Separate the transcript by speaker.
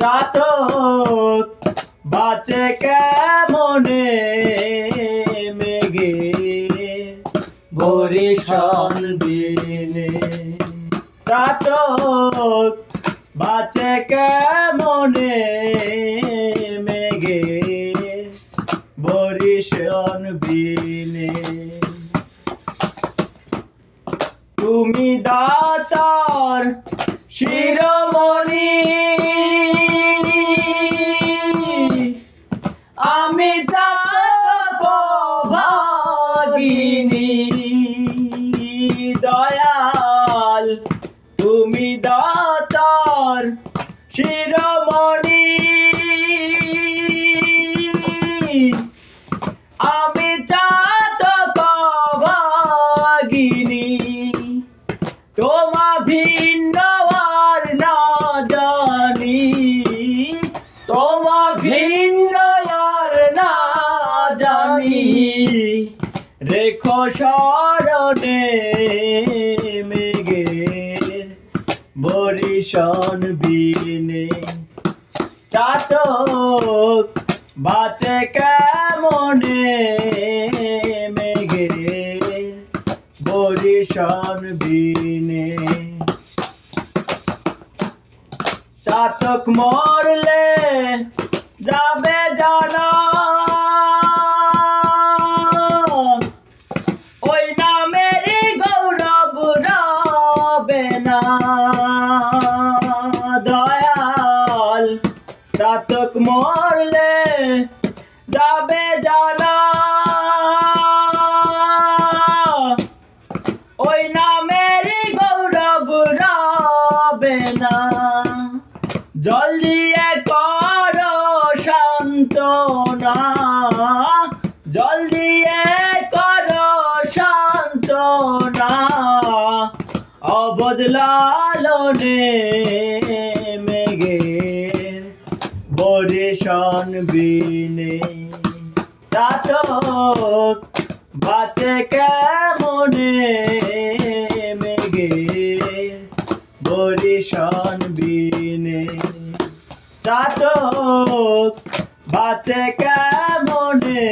Speaker 1: চাতক বাঁচে কেমনে মেঘে বরিশান বিনে। চাতক বাঁচে কেমনে মেঘে বরিশান বিনে। তুমি দাতার শিরোমণি আমি চাতক ভাগিনী। দয়াল তুমি দাতার শিরোমণি আমি চাতক ভাগিনী। তোমা ভিন্ন আর না জানি, তোমা ভিন্ন আর না জানি। রেখো স্মরণে মেঘের বরিশান বিনে। চাতক বাঁচে কেমনে মেঘের বরিশান বিনে। চাতক মরলে যাবে জানা ওই নামেরই গৌরব রবে না। দয়াল চাতক মরলে যাবে জানা ওই নামেরই গৌরব রবে না। জল দিয়ে করো সান্ত্বনা, জল দিয়ে করো সান্ত্বনা। অবধ লালনে মেঘের বরিশান বিনে। চাতক বাঁচে কেমনে মেঘের বরিশান বিনে। চাতক বাঁচে কেমনে